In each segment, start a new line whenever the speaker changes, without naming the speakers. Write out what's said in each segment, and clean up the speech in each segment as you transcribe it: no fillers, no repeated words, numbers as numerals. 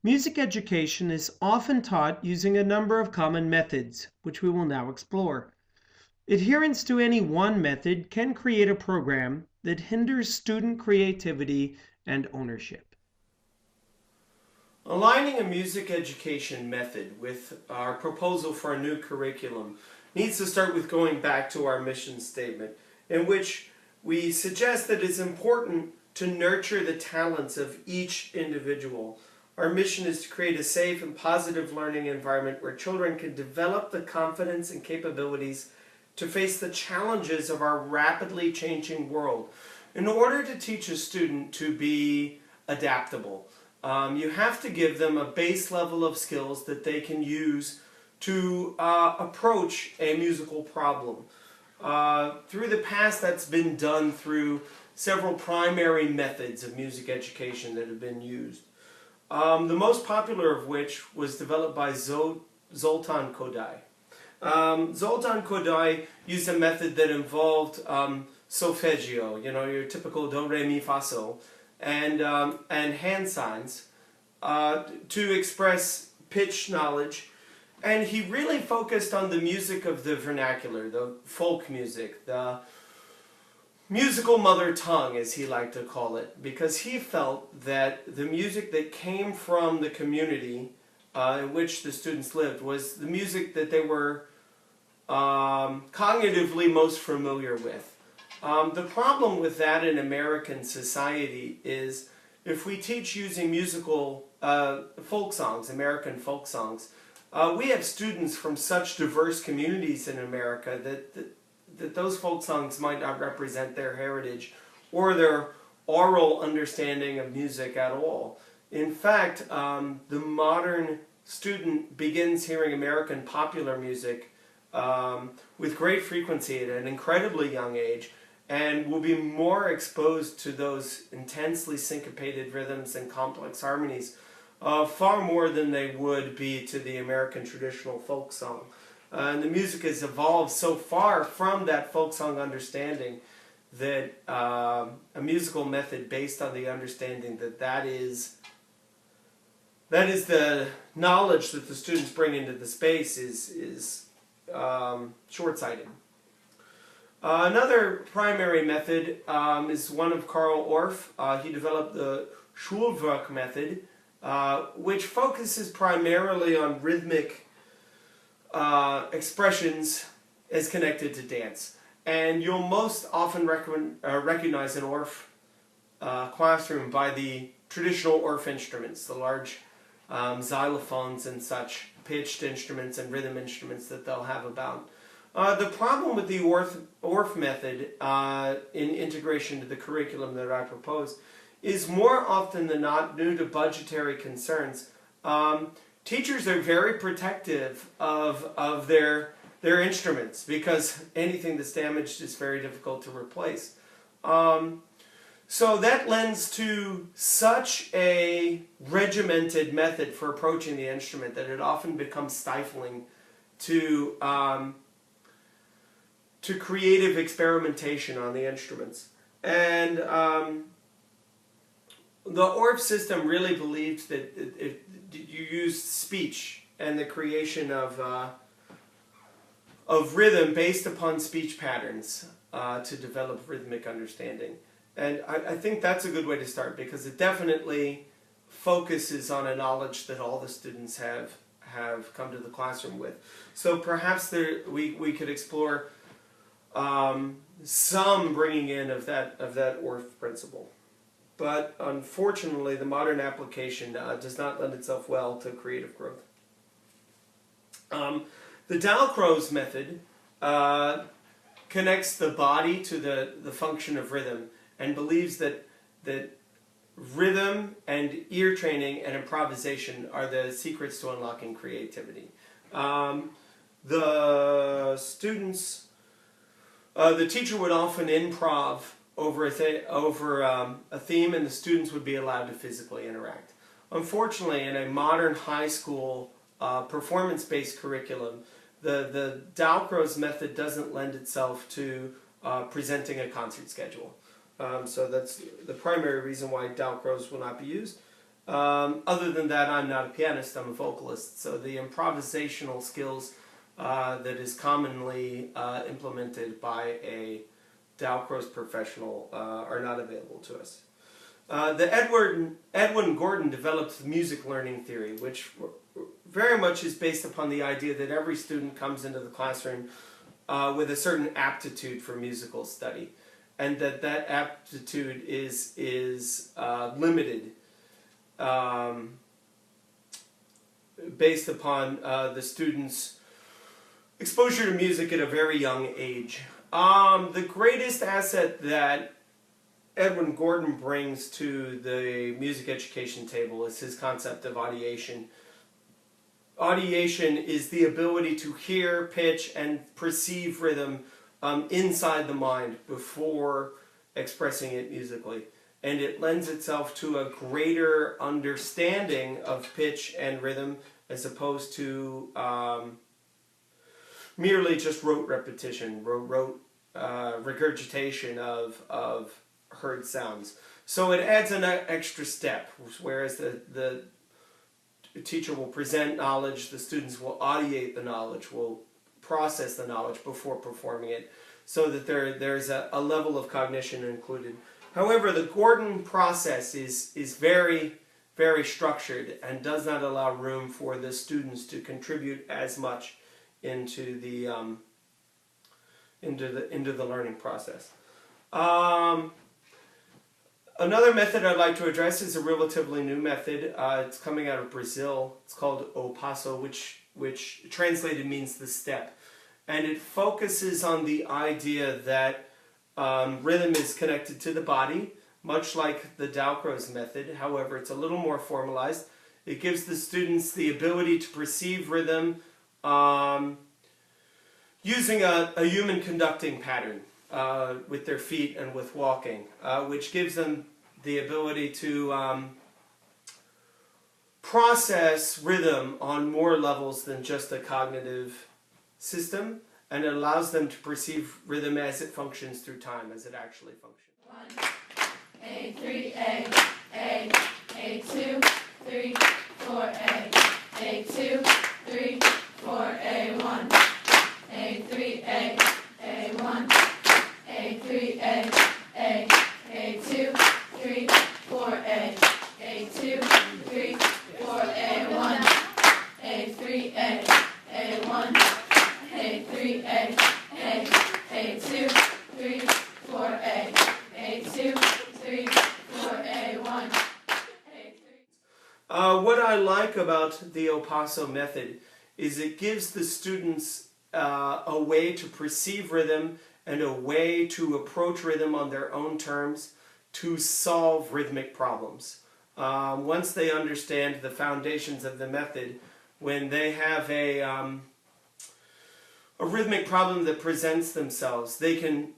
Music education is often taught using a number of common methods, which we will now explore. Adherence to any one method can create a program that hinders student creativity and ownership.
Aligning a music education method with our proposal for a new curriculum needs to start with going back to our mission statement, in which we suggest that it's important to nurture the talents of each individual. Our mission is to create a safe and positive learning environment where children can develop the confidence and capabilities to face the challenges of our rapidly changing world. In order to teach a student to be adaptable, you have to give them a base level of skills that they can use to approach a musical problem. Through the past, that's been done through several primary methods of music education that have been used. The most popular of which was developed by Zoltan Kodály. Zoltan Kodály used a method that involved solfeggio, your typical do, re, mi, fa, sol, and hand signs to express pitch knowledge. And he really focused on the music of the vernacular, the folk music, the musical mother tongue, as he liked to call it, because he felt that the music that came from the community in which the students lived was the music that they were cognitively most familiar with. The problem with that in American society is if we teach using musical folk songs, American folk songs, we have students from such diverse communities in America that those folk songs might not represent their heritage or their oral understanding of music at all. In fact, the modern student begins hearing American popular music with great frequency at an incredibly young age, and will be more exposed to those intensely syncopated rhythms and complex harmonies far more than they would be to the American traditional folk song. And the music has evolved so far from that folk song understanding that a musical method based on the understanding that is the knowledge that the students bring into the space is short-sighted. Another primary method is one of Carl Orff. He developed the Schulwerk method, which focuses primarily on rhythmic expressions as connected to dance. And you'll most often recognize an Orff classroom by the traditional Orff instruments, the large xylophones and such pitched instruments and rhythm instruments that they'll have about. The problem with the Orff method in integration to the curriculum that I propose is more often than not due to budgetary concerns. Teachers are very protective of their instruments because anything that's damaged is very difficult to replace. So that lends to such a regimented method for approaching the instrument that it often becomes stifling to creative experimentation on the instruments. And the Orff system really believed that you used speech and the creation of rhythm based upon speech patterns to develop rhythmic understanding. And I think that's a good way to start because it definitely focuses on a knowledge that all the students have come to the classroom with. So perhaps we could explore some bringing in of that Orff principle. But unfortunately, the modern application does not lend itself well to creative growth. The Dalcroze method connects the body to the function of rhythm and believes that rhythm and ear training and improvisation are the secrets to unlocking creativity. The teacher would often improv over a theme, and the students would be allowed to physically interact. Unfortunately, in a modern high school performance-based curriculum, the Dalcroze method doesn't lend itself to presenting a concert schedule. So that's the primary reason why Dalcroze will not be used. Other than that, I'm not a pianist, I'm a vocalist. So the improvisational skills that is commonly implemented by a Dalcroze professional are not available to us. Edwin Gordon developed the music learning theory, which very much is based upon the idea that every student comes into the classroom with a certain aptitude for musical study, and that aptitude is limited based upon the student's exposure to music at a very young age. The greatest asset that Edwin Gordon brings to the music education table is his concept of audiation. Audiation is the ability to hear, pitch, and perceive rhythm inside the mind before expressing it musically. And it lends itself to a greater understanding of pitch and rhythm as opposed to merely just rote repetition, rote regurgitation of heard sounds. So it adds an extra step, whereas the teacher will present knowledge, the students will audiate the knowledge, will process the knowledge before performing it, so that there's a level of cognition included. However, the Gordon process is very, very structured and does not allow room for the students to contribute as much into the learning process. Another method I'd like to address is a relatively new method. It's coming out of Brazil. It's called O Passo, which translated means the step. And it focuses on the idea that rhythm is connected to the body, much like the Dalcroze method. However, it's a little more formalized. It gives the students the ability to perceive rhythm using a human conducting pattern with their feet and with walking, which gives them the ability to process rhythm on more levels than just a cognitive system, and it allows them to perceive rhythm as it functions through time, as it actually functions.
1, A3, A, A2, 3, 4, A2, 3, 4, A1, A3, A1, A3, A2, 3, 4, A2, 3, 4, A1, A3, A1, A3, A2, 3, 4, A2, 3, 4, A1, A3.
What I like about the O Passo method is it gives the students a way to perceive rhythm and a way to approach rhythm on their own terms to solve rhythmic problems. Once they understand the foundations of the method, when they have a rhythmic problem that presents themselves, they can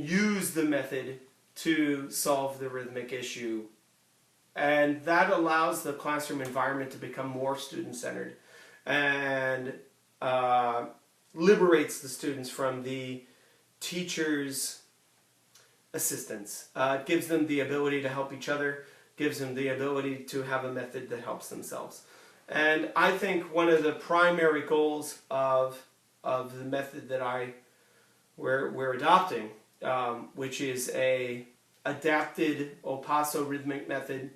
use the method to solve the rhythmic issue. And that allows the classroom environment to become more student-centered and liberates the students from the teacher's assistance. It gives them the ability to help each other, gives them the ability to have a method that helps themselves. And I think one of the primary goals of the method that we're adopting, which is a adapted O Passo rhythmic method,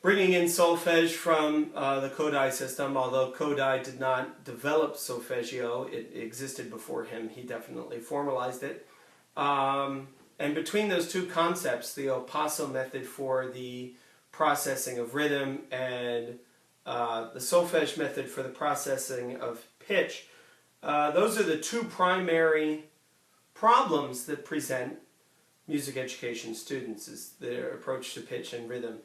bringing in solfege from the Kodály system. Although Kodály did not develop solfeggio, it existed before him. He definitely formalized it. And between those two concepts, the O Passo method for the processing of rhythm and the solfege method for the processing of pitch, those are the two primary problems that present music education students, is their approach to pitch and rhythm.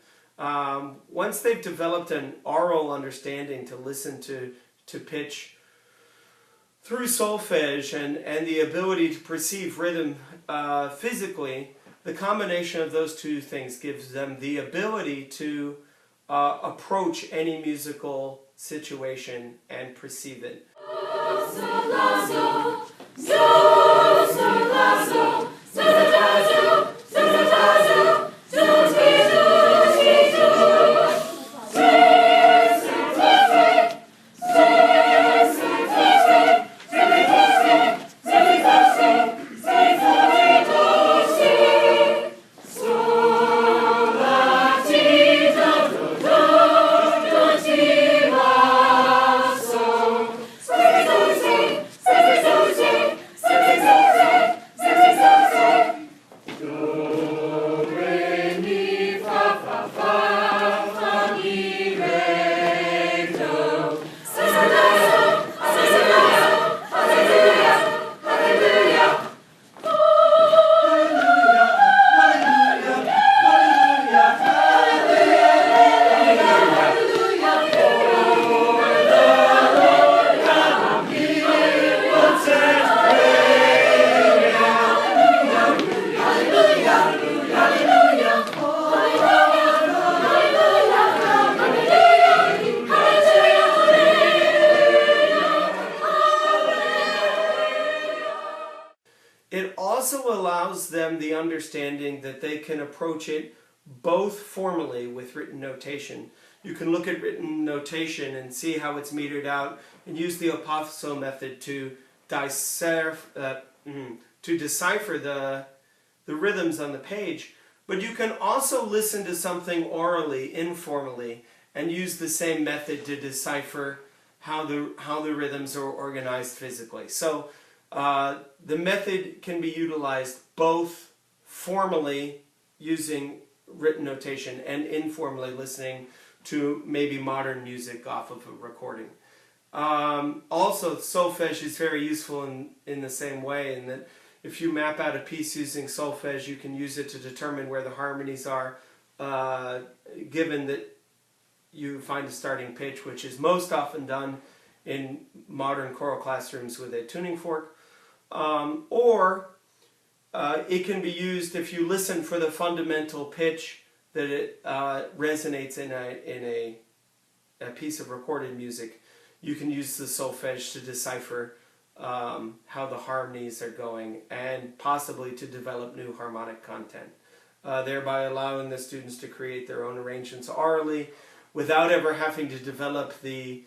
Once they've developed an aural understanding to listen to pitch through solfege and the ability to perceive rhythm physically, the combination of those two things gives them the ability to approach any musical situation and perceive it. yields them the understanding that they can approach it both formally with written notation. You can look at written notation and see how it's metered out and use the Opasso method to decipher the rhythms on the page. But you can also listen to something orally, informally, and use the same method to decipher how the rhythms are organized physically. So the method can be utilized both formally using written notation and informally listening to maybe modern music off of a recording. Also, solfege is very useful in the same way, in that if you map out a piece using solfege, you can use it to determine where the harmonies are, given that you find a starting pitch, which is most often done in modern choral classrooms with a tuning fork. Or it can be used if you listen for the fundamental pitch that it resonates in a piece of recorded music. You can use the solfege to decipher how the harmonies are going and possibly to develop new harmonic content, thereby allowing the students to create their own arrangements orally without ever having to develop the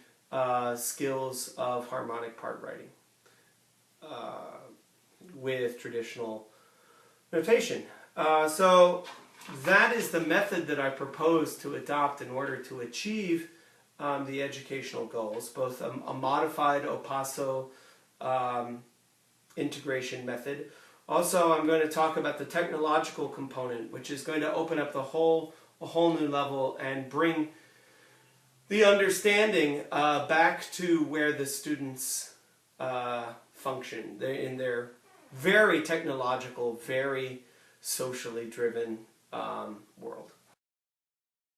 skills of harmonic part writing with traditional notation. So that is the method that I propose to adopt in order to achieve the educational goals, both a modified Opasso integration method. Also, I'm going to talk about the technological component, which is going to open up a whole new level and bring the understanding back to where the students function. They're in their very technological, very socially driven world.